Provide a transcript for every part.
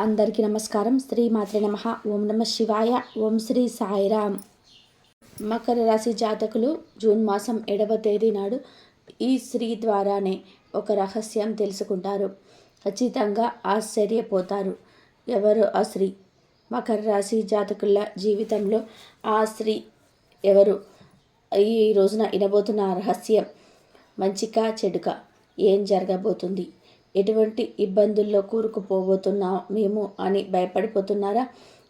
అందరికీ నమస్కారం. శ్రీమాత్రే నమః. ఓం నమ శివాయ. ఓం శ్రీ సాయిరామ్. మకర రాశి జాతకులు జూన్ మాసం 7వ తేదీ నాడు ఈ స్త్రీ ద్వారానే ఒక రహస్యం తెలుసుకుంటారు. ఖచ్చితంగా ఆశ్చర్యపోతారు. ఎవరు ఆ స్త్రీ? మకర రాశి జాతకుల జీవితంలో ఆ స్త్రీ ఎవరు? ఈ రోజున వినబోతున్న రహస్యం మంచికా చెడుకా? ఏం జరగబోతుంది? ఎటువంటి ఇబ్బందుల్లో కూరుకుపోబోతున్నాం మేము అని భయపడిపోతున్నారా?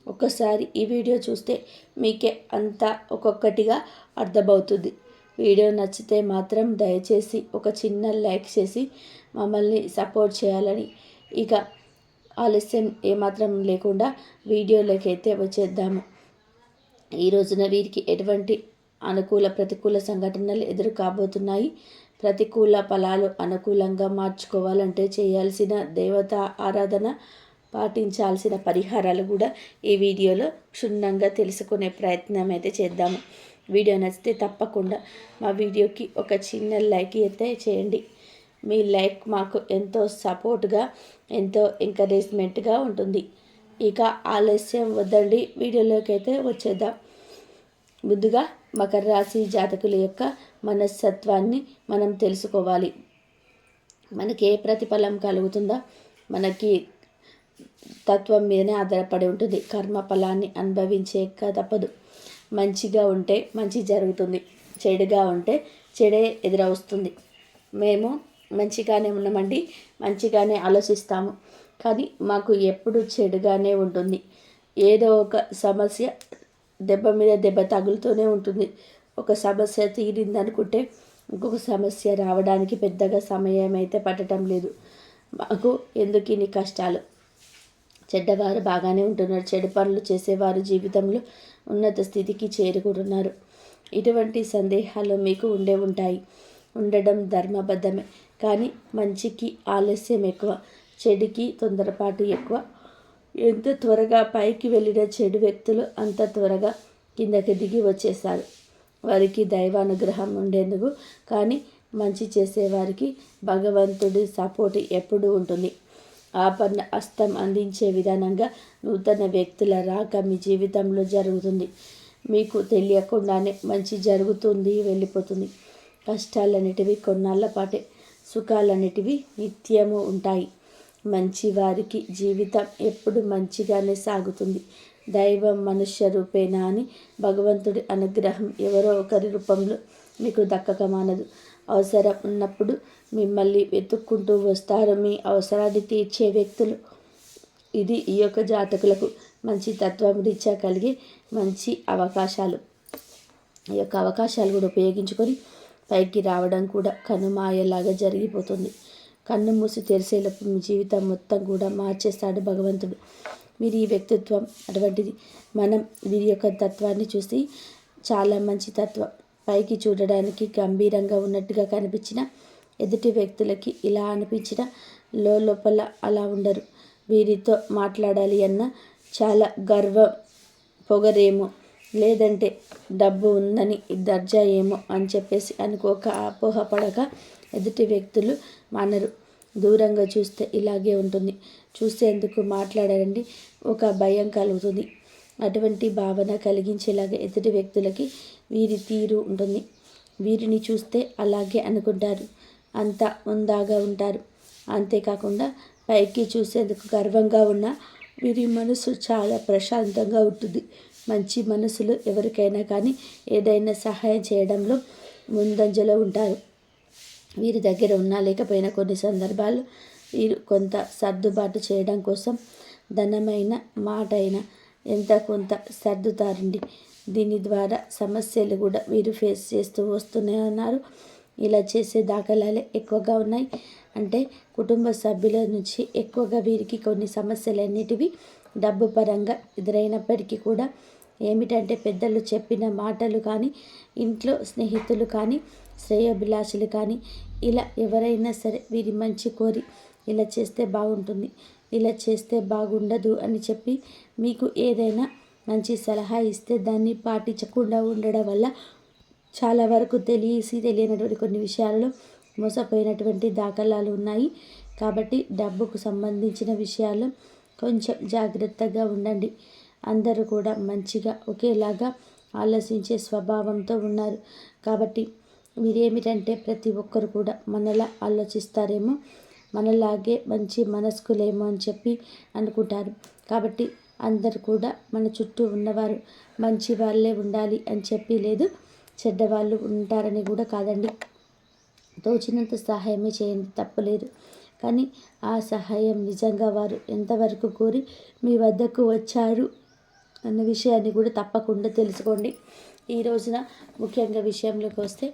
ఒక్కసారి ఈ వీడియో చూస్తే మీకే అంతా ఒక్కొక్కటిగా అర్థమవుతుంది. వీడియో నచ్చితే మాత్రం దయచేసి ఒక చిన్న లైక్ చేసి మమ్మల్ని సపోర్ట్ చేయాలని, ఇక ఆలస్యం ఏమాత్రం లేకుండా వీడియోలోకి అయితే వచ్చేద్దాము. ఈ రోజున వీరికి ఎటువంటి అనుకూల ప్రతికూల సంఘటనలు ఎదురు కాబోతున్నాయి? ప్రతికూల ఫలాలు అనుకూలంగా మార్చుకోవాలంటే చేయాల్సిన దేవతా ఆరాధన, పాటించాల్సిన పరిహారాలు కూడా ఈ వీడియోలో క్షుణ్ణంగా తెలుసుకునే ప్రయత్నం అయితే చేద్దాము. వీడియో నచ్చితే తప్పకుండా మా వీడియోకి ఒక చిన్న లైక్ అయితే చేయండి. మీ లైక్ మాకు ఎంతో సపోర్ట్గా, ఎంతో ఎంకరేజ్మెంట్గా ఉంటుంది. ఇక ఆలస్యం వద్దండి, వీడియోలోకి అయితే వచ్చేద్దాం. ముందుగా మకర రాశి జాతకుల యొక్క మనస్తత్వాన్ని మనం తెలుసుకోవాలి. మనకి ఏ ప్రతిఫలం కలుగుతుందో మనకి తత్వం మీదనే ఆధారపడి ఉంటుంది. కర్మ ఫలాన్ని అనుభవించే తప్పదు. మంచిగా ఉంటే మంచి జరుగుతుంది, చెడుగా ఉంటే చెడే ఎదురవుతుంది. మేము మంచిగానే ఉన్నామండి, మంచిగానే ఆలోచిస్తాము, కానీ మాకు ఎప్పుడు చెడుగానే ఉంటుంది. ఏదో ఒక సమస్య దెబ్బ మీద దెబ్బ తగులుతూనే ఉంటుంది. ఒక సమస్య తీరిందనుకుంటే ఇంకొక సమస్య రావడానికి పెద్దగా సమయం అయితే పట్టడం లేదు. మాకు ఎందుకు ఇన్ని కష్టాలు? చెడ్డవారు బాగానే ఉంటున్నారు, చెడు పనులు చేసేవారు జీవితంలో ఉన్నత స్థితికి చేరుకుంటున్నారు. ఇటువంటి సందేహాలు మీకు ఉంటాయి. ఉండడం ధర్మబద్ధమే, కానీ మంచికి ఆలస్యం ఎక్కువ, చెడుకి తొందరపాటు ఎక్కువ. ఎంత త్వరగా పైకి వెళ్ళిన చెడు వ్యక్తులు అంత త్వరగా కిందకి దిగి వచ్చేస్తారు. వారికి దైవానుగ్రహం ఉండేందుకు, కానీ మంచి చేసేవారికి భగవంతుడి సపోర్ట్ ఎప్పుడూ ఉంటుంది. ఆపన్న హస్తం అందించే విధానంగా నూతన వ్యక్తుల రాక మీ జీవితంలో జరుగుతుంది. మీకు తెలియకుండానే మంచి జరుగుతుంది, వెళ్ళిపోతుంది. కష్టాలన్నిటివి కొన్నాళ్ళ పాటే, సుఖాలన్నిటివి నిత్యము ఉంటాయి. మంచి వారికి జీవితం ఎప్పుడు మంచిగానే సాగుతుంది. దైవం మనుష్య రూపేణా అని భగవంతుడి అనుగ్రహం ఎవరో ఒకరి రూపంలో మీకు దక్కక మానదు. అవసరం ఉన్నప్పుడు మిమ్మల్ని వెతుక్కుంటూ వస్తారు మీ అవసరాన్ని తీర్చే వ్యక్తులు. ఇది ఈ యొక్క జాతకులకు మంచి తత్వం రీత్యా కలిగే మంచి అవకాశాలు. ఈ యొక్క అవకాశాలు కూడా ఉపయోగించుకొని పైకి రావడం కూడా కనుమాయలాగా జరిగిపోతుంది. కన్ను మూసి తెరిసేలోపు మీ జీవితం మొత్తం కూడా మార్చేస్తాడు భగవంతుడు. మీరు ఈ వ్యక్తిత్వం అటువంటిది. మనం వీరి యొక్క తత్వాన్ని చూసి చాలా మంచి తత్వం, పైకి చూడడానికి గంభీరంగా ఉన్నట్టుగా కనిపించిన ఎదుటి వ్యక్తులకి ఇలా అనిపించిన లోపల అలా ఉండరు. వీరితో మాట్లాడాలి అన్న చాలా గర్వం, పొగరేమో, లేదంటే డబ్బు ఉందని దర్జా ఏమో అని చెప్పేసి అనుకోక అపోహపడక ఎదుటి వ్యక్తులు మానరు. దూరంగా చూస్తే ఇలాగే ఉంటుంది, చూసేందుకు మాట్లాడారండి ఒక భయం కలుగుతుంది. అటువంటి భావన కలిగించేలాగా ఎదుటి వ్యక్తులకి వీరి తీరు ఉంటుంది. వీరిని చూస్తే అలాగే అనుకుంటారు, అంత ఉందాగా ఉంటారు. అంతేకాకుండా పైకి చూసేందుకు గర్వంగా ఉన్న వీరి మనసు చాలా ప్రశాంతంగా ఉంటుంది. మంచి మనసులు ఎవరికైనా కానీ ఏదైనా సహాయం చేయడంలో ముందంజలో ఉంటారు. వీరి దగ్గర ఉన్నా లేకపోయినా కొన్ని సందర్భాల్లో వీరు కొంత సర్దుబాటు చేయడం కోసం ధనమైన మాటైనా ఎంత కొంత సర్దుతారండి. దీని ద్వారా సమస్యలు కూడా వీరు ఫేస్ చేస్తూ వస్తూనే ఉన్నారు. ఇలా చేసే దాఖలాలే ఎక్కువగా ఉన్నాయి. అంటే కుటుంబ సభ్యుల నుంచి ఎక్కువగా వీరికి కొన్ని సమస్యలన్నిటివి డబ్బు పరంగా ఎదురైనప్పటికీ కూడా ఏమిటంటే పెద్దలు చెప్పిన మాటలు కానీ, ఇంట్లో స్నేహితులు కానీ, శ్రేయోభిలాషులు కానీ, ఇలా ఎవరైనా సరే వీరి మంచి కోరి ఇలా చేస్తే బాగుంటుంది, ఇలా చేస్తే బాగుండదు అని చెప్పి మీకు ఏదైనా మంచి సలహా ఇస్తే దాన్ని పాటించకుండా ఉండడం వల్ల చాలా వరకు తెలియనటువంటి కొన్ని విషయాలలో మోసపోయినటువంటి దాఖలాలు ఉన్నాయి. కాబట్టి డబ్బుకు సంబంధించిన విషయాల్లో కొంచెం జాగ్రత్తగా ఉండండి. అందరూ కూడా మంచిగా ఒకేలాగా ఆలోచించే స్వభావంతో ఉన్నారు. కాబట్టి మీరేమిటంటే ప్రతి ఒక్కరు కూడా మనలా ఆలోచిస్తారేమో, మనలాగే మంచి మనస్కులేమో అని చెప్పి అనుకుంటారు. కాబట్టి అందరు కూడా మన చుట్టూ ఉన్నవారు మంచి వాళ్ళే ఉండాలి అని చెప్పి లేదు, చెడ్డవాళ్ళు ఉంటారని కూడా కాదండి. తోచినంత సహాయమే చేయండి, తప్పులేదు. కానీ ఆ సహాయం నిజంగా వారు ఎంతవరకు కోరి మీ వద్దకు వచ్చారు అన్న విషయాన్ని కూడా తప్పకుండా తెలుసుకోండి. ఈ రోజున ముఖ్యంగా విషయంలోకి వస్తే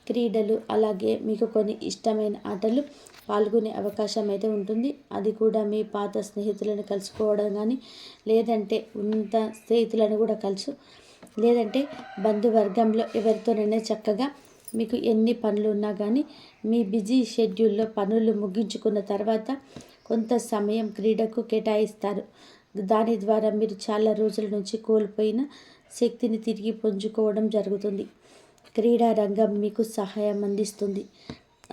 క్రీడలు, అలాగే మీకు కొన్ని ఇష్టమైన ఆటలు పాల్గొనే అవకాశం అయితే ఉంటుంది. అది కూడా మీ పాత స్నేహితులను కలుసుకోవడం కానీ, లేదంటే ఉన్నత స్నేహితులను కూడా కలుసు, లేదంటే బంధువర్గంలో ఎవరితోనైనా చక్కగా మీకు ఎన్ని పనులు ఉన్నా కానీ మీ బిజీ షెడ్యూల్లో పనులు ముగించుకున్న తర్వాత కొంత సమయం క్రీడకు కేటాయిస్తారు. దాని ద్వారా మీరు చాలా రోజుల నుంచి కోల్పోయిన శక్తిని తిరిగి పుంజుకోవడం జరుగుతుంది. క్రీడా రంగం మీకు సహాయం అందిస్తుంది.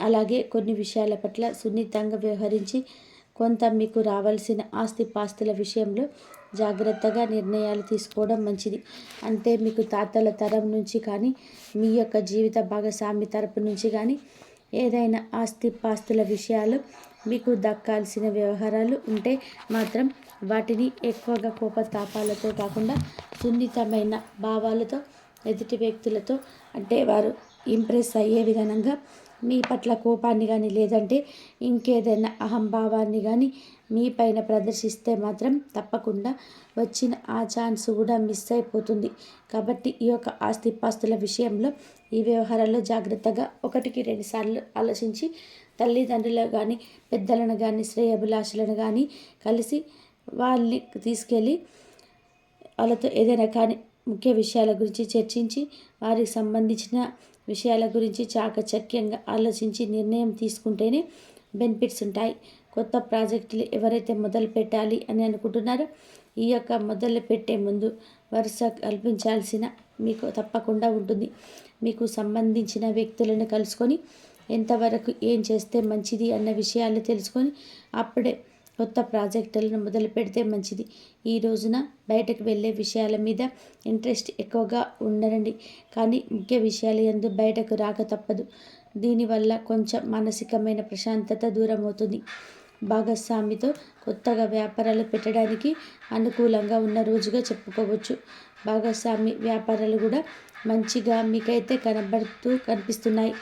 అలాగే కొన్ని విషయాల పట్ల సున్నితంగా వ్యవహరించి కొంత మీకు రావాల్సిన ఆస్తిపాస్తుల విషయంలో జాగ్రత్తగా నిర్ణయాలు తీసుకోవడం మంచిది. అంటే మీకు తాతల తరం నుంచి కానీ, మీ యొక్క జీవిత భాగస్వామి తరపు నుంచి కానీ ఏదైనా ఆస్తిపాస్తుల విషయాలు మీకు దక్కాల్సిన వ్యవహారాలు ఉంటే మాత్రం వాటిని ఎక్కువగా కోపతాపాలతో కాకుండా సున్నితమైన భావాలతో ఎదుటి వ్యక్తులతో, అంటే వారు ఇంప్రెస్ అయ్యే విధంగా మీ పట్ల కోపాన్ని కానీ, లేదంటే ఇంకేదైనా అహంభావాన్ని కానీ మీ పైన ప్రదర్శిస్తే మాత్రం తప్పకుండా వచ్చిన ఆ ఛాన్స్ కూడా మిస్ అయిపోతుంది. కాబట్టి ఈ యొక్క ఆస్తిపాస్తుల విషయంలో ఈ వ్యవహారాల్లో జాగ్రత్తగా 1-2 సార్లు ఆలోచించి తల్లిదండ్రులు కానీ, పెద్దలను కానీ, శ్రేయోభిలాషులను కానీ కలిసి వాళ్ళని తీసుకెళ్ళి వాళ్ళతో ఏదైనా కానీ ముఖ్య విషయాల గురించి చర్చించి వారికి సంబంధించిన విషయాల గురించి చాకచక్యంగా ఆలోచించి నిర్ణయం తీసుకుంటేనే బెనిఫిట్స్ ఉంటాయి. కొత్త ప్రాజెక్టులు ఎవరైతే మొదలు పెట్టాలి అని అనుకుంటున్నారో ఈ యొక్క మొదలు పెట్టే ముందు వరుస కల్పించాల్సిన మీకు తప్పకుండా ఉంటుంది. మీకు సంబంధించిన వ్యక్తులను కలుసుకొని ఎంతవరకు ఏం చేస్తే మంచిది అన్న విషయాలు తెలుసుకొని అప్పుడే కొత్త ప్రాజెక్టులను మొదలు పెడితే మంచిది. ఈ రోజున బయటకు వెళ్ళే విషయాల మీద ఇంట్రెస్ట్ ఎక్కువగా ఉండరండి, కానీ ముఖ్య విషయాలు యందు బయటకు రాక తప్పదు. దీనివల్ల కొంచెం మానసికమైన ప్రశాంతత దూరం అవుతుంది. భాగస్వామితో కొత్తగా వ్యాపారాలు పెట్టడానికి అనుకూలంగా ఉన్న రోజుగా చెప్పుకోవచ్చు. భాగస్వామి వ్యాపారాలు కూడా మంచిగా మీకైతే కనిపిస్తున్నాయి.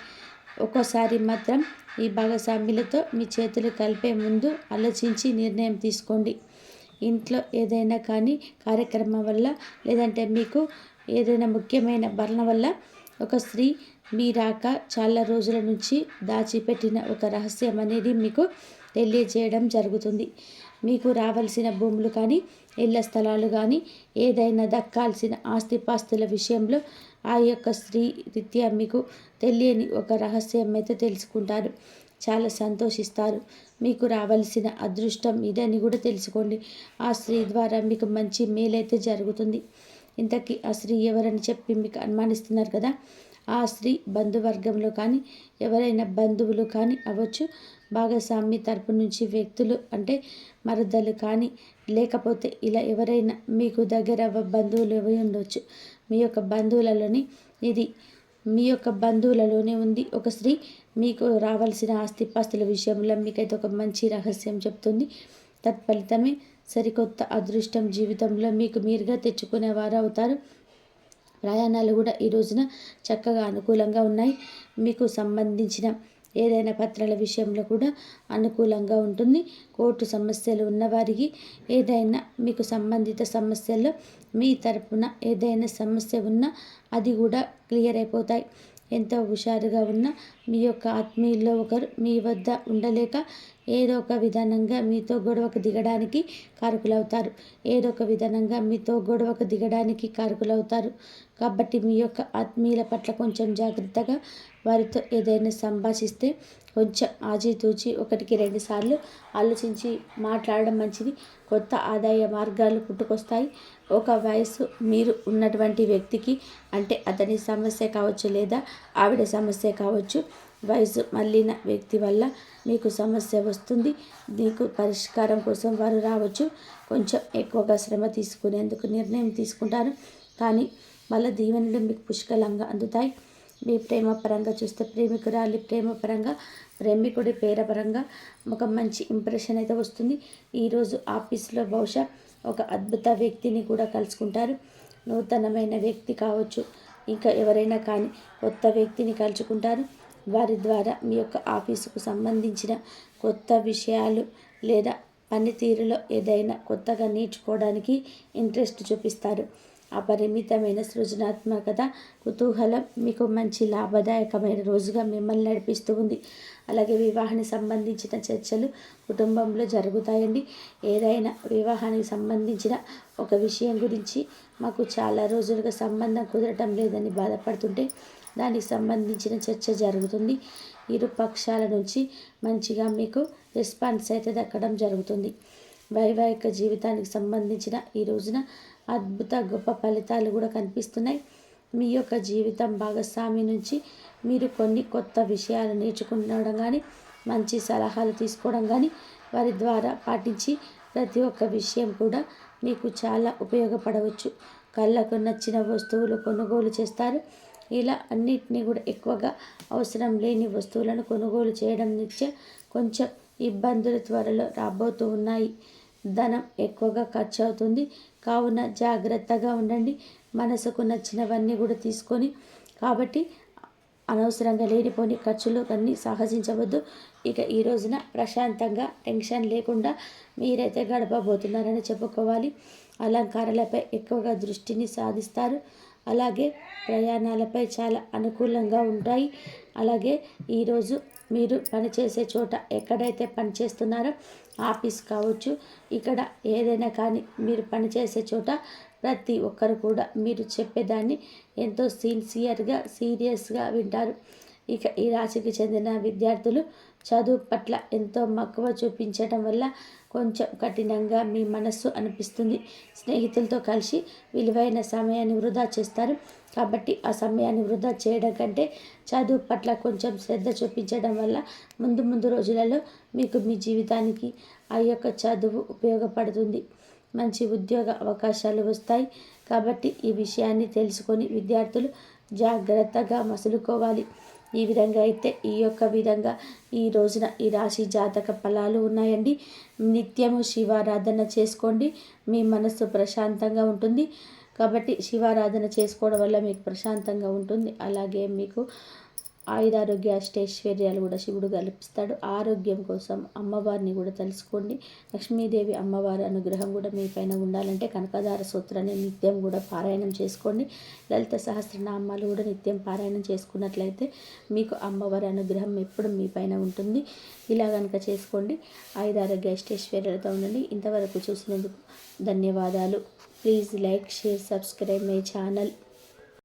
ఒక్కోసారి మాత్రం ఈ భాగస్వాములతో మీ చేతులు కలిపే ముందు ఆలోచించి నిర్ణయం తీసుకోండి. ఇంట్లో ఏదైనా కానీ కార్యక్రమం వల్ల, లేదంటే మీకు ఏదైనా ముఖ్యమైన మరణం వల్ల ఒక స్త్రీ మీ రాక చాలా రోజుల నుంచి దాచిపెట్టిన ఒక రహస్యం అనేది మీకు తెలియజేయడం జరుగుతుంది. మీకు రావాల్సిన భూములు కానీ, ఇళ్ల స్థలాలు కానీ, ఏదైనా దక్కాల్సిన ఆస్తిపాస్తుల విషయంలో ఆ యొక్క స్త్రీ రీత్యా మీకు తెలియని ఒక రహస్యం అయితే తెలుసుకుంటారు. చాలా సంతోషిస్తారు. మీకు రావాల్సిన అదృష్టం ఇదని కూడా తెలుసుకోండి. ఆ స్త్రీ ద్వారా మీకు మంచి మేలైతే జరుగుతుంది. ఇంతకీ ఆ స్త్రీ ఎవరని చెప్పి మీకు అనుమానిస్తున్నారు కదా. ఆ స్త్రీ బంధువర్గంలో కానీ, ఎవరైనా బంధువులు కానీ అవ్వచ్చు. భాగస్వామి తరపు నుంచి వ్యక్తులు, అంటే మరదలు కానీ, లేకపోతే ఇలా ఎవరైనా మీకు దగ్గర బంధువులు అవి ఉండవచ్చు. మీ యొక్క బంధువులలోనే ఉంది ఒక స్త్రీ. మీకు రావాల్సిన ఆస్తిపాస్తుల విషయంలో మీకైతే ఒక మంచి రహస్యం చెప్తుంది. తత్ఫలితమే సరికొత్త అదృష్టం జీవితంలో మీకు మీరుగా తెచ్చుకునేవారు అవుతారు. ప్రయాణాలు కూడా ఈ రోజున చక్కగా అనుకూలంగా ఉన్నాయి. మీకు సంబంధించిన ఏదైనా పత్రాల విషయంలో కూడా అనుకూలంగా ఉంటుంది. కోర్టు సమస్యలు ఉన్నవారికి ఏదైనా మీకు సంబంధిత సమస్యల్లో మీ తరపున ఏదైనా సమస్య ఉన్నా అది కూడా క్లియర్ అయిపోతాయి. ఎంతో హుషారుగా ఉన్న మీ యొక్క ఆత్మీయుల్లో ఒకరు మీ వద్ద ఉండలేక ఏదో ఒక విధానంగా మీతో గొడవకు దిగడానికి కారకులవుతారు. కాబట్టి మీ యొక్క ఆత్మీయుల పట్ల కొంచెం జాగ్రత్తగా వారితో ఏదైనా సంభాషిస్తే కొంచెం ఆచితూచి 1-2 సార్లు ఆలోచించి మాట్లాడడం మంచిది. కొత్త ఆదాయ మార్గాలు పుట్టుకొస్తాయి. ఒక వయసు మీరు ఉన్నటువంటి వ్యక్తికి, అంటే అతని సమస్య కావచ్చు లేదా ఆవిడ సమస్య కావచ్చు, వయసు మళ్ళిన వ్యక్తి వల్ల మీకు సమస్య వస్తుంది. మీకు పరిష్కారం కోసం వారు రావచ్చు. కొంచెం ఎక్కువగా శ్రమ తీసుకునేందుకు నిర్ణయం తీసుకుంటారు, కానీ వాళ్ళ దీవెనలు మీకు పుష్కలంగా అందుతాయి. మీ ప్రేమ పరంగా చూస్తే ప్రేమికురాలి ప్రేమ పరంగా, ప్రేమికుడి పేర పరంగా ఒక మంచి ఇంప్రెషన్ అయితే వస్తుంది. ఈరోజు ఆఫీస్లో బహుశా ఒక అద్భుత వ్యక్తిని కూడా కలుసుకుంటారు. నూతనమైన వ్యక్తి కావచ్చు, ఇంకా ఎవరైనా కానీ కొత్త వ్యక్తిని కలుసుకుంటారు. వారి ద్వారా మీ యొక్క ఆఫీసుకు సంబంధించిన కొత్త విషయాలు లేదా పనితీరులో ఏదైనా కొత్తగా నేర్చుకోవడానికి ఇంట్రెస్ట్ చూపిస్తారు. అపరిమితమైన సృజనాత్మకత, కుతూహలం మీకు మంచి లాభదాయకమైన రోజుగా మిమ్మల్ని నడిపిస్తూ ఉంది. అలాగే వివాహానికి సంబంధించిన చర్చలు కుటుంబంలో జరుగుతాయండి. ఏదైనా వివాహానికి సంబంధించిన ఒక విషయం గురించి మాకు చాలా రోజులుగా సంబంధం కుదరటం లేదని బాధపడుతుంటే దానికి సంబంధించిన చర్చ జరుగుతుంది. ఇరు పక్షాల నుంచి మంచిగా మీకు రెస్పాన్స్ అయితే దక్కడం జరుగుతుంది. వైవాహిక జీవితానికి సంబంధించిన ఈ రోజున అద్భుత గొప్ప ఫలితాలు కూడా కనిపిస్తున్నాయి. మీ యొక్క జీవితం భాగస్వామి నుంచి మీరు కొన్ని కొత్త విషయాలు నేర్చుకుంటడం కానీ, మంచి సలహాలు తీసుకోవడం కానీ, వారి ద్వారా పాటించి ప్రతి ఒక్క విషయం కూడా మీకు చాలా ఉపయోగపడవచ్చు. కళ్ళకు నచ్చిన వస్తువులు కొనుగోలు చేస్తారు. ఇలా అన్నిటినీ కూడా ఎక్కువగా అవసరం లేని వస్తువులను కొనుగోలు చేయడం నుంచి కొంచెం ఇబ్బందులు త్వరలో రాబోతూ ఉన్నాయి. ధనం ఎక్కువగా ఖర్చు అవుతుంది, కావున జాగ్రత్తగా ఉండండి. మనసుకు నచ్చినవన్నీ కూడా తీసుకొని, కాబట్టి అనవసరంగా లేనిపోని ఖర్చులు అన్నీ సాహసించవద్దు. ఇక ఈ రోజున ప్రశాంతంగా టెన్షన్ లేకుండా మీరైతే గడపబోతున్నారని చెప్పుకోవాలి. అలంకారాలపై ఎక్కువగా దృష్టిని సాధిస్తారు. అలాగే ప్రయాణాలపై చాలా అనుకూలంగా ఉంటాయి. అలాగే ఈరోజు మీరు పనిచేసే చోట ఎక్కడైతే పనిచేస్తున్నారో ఆఫీస్ కావచ్చు, ఇక్కడ ఏదైనా కానీ మీరు పనిచేసే చోట ప్రతి ఒక్కరు కూడా మీరు చెప్పేదాన్ని ఎంతో సిన్సియర్గా సీరియస్గా వింటారు. ఇక ఈ రాశికి చెందిన విద్యార్థులు చదువు పట్ల ఎంతో మక్కువ చూపించడం వల్ల కొంచెం కఠినంగా మీ మనస్సు అనిపిస్తుంది. స్నేహితులతో కలిసి విలువైన సమయాన్ని వృధా చేస్తారు. కాబట్టి ఆ సమయాన్ని వృధా చేయడం కంటే చదువు పట్ల కొంచెం శ్రద్ధ చూపించడం వల్ల ముందు ముందు రోజులలో మీకు మీ జీవితానికి ఆ యొక్క చదువు ఉపయోగపడుతుంది. మంచి ఉద్యోగ అవకాశాలు వస్తాయి. కాబట్టి ఈ విషయాన్ని తెలుసుకొని విద్యార్థులు జాగ్రత్తగా మసులుకోవాలి. ఈ విధంగా అయితే ఈ విధంగా ఈ రోజున ఈ రాశి జాతక ఫలాలు ఉన్నాయండి. నిత్యము శివారాధన చేసుకోండి, మీ మనస్సు ప్రశాంతంగా ఉంటుంది. కాబట్టి శివారాధన చేసుకోవడం వల్ల మీకు ప్రశాంతంగా ఉంటుంది. అలాగే మీకు ఆయురారోగ్య అష్టైశ్వర్యాలు కూడా శివుడు కల్పిస్తాడు. ఆరోగ్యం కోసం అమ్మవారిని కూడా తెలుసుకోండి. లక్ష్మీదేవి అమ్మవారి అనుగ్రహం కూడా మీ పైన ఉండాలంటే కనకదార సూత్రాన్ని నిత్యం కూడా పారాయణం చేసుకోండి. లలిత సహస్రనామాలు కూడా నిత్యం పారాయణం చేసుకున్నట్లయితే మీకు అమ్మవారి అనుగ్రహం ఎప్పుడు మీ పైన ఉంటుంది. ఇలా కనుక చేసుకోండి. ఆయురారోగ్య అష్టైశ్వర్యాలతో ఉండండి. ఇంతవరకు చూసినందుకు ధన్యవాదాలు. Please like, share, subscribe my channel.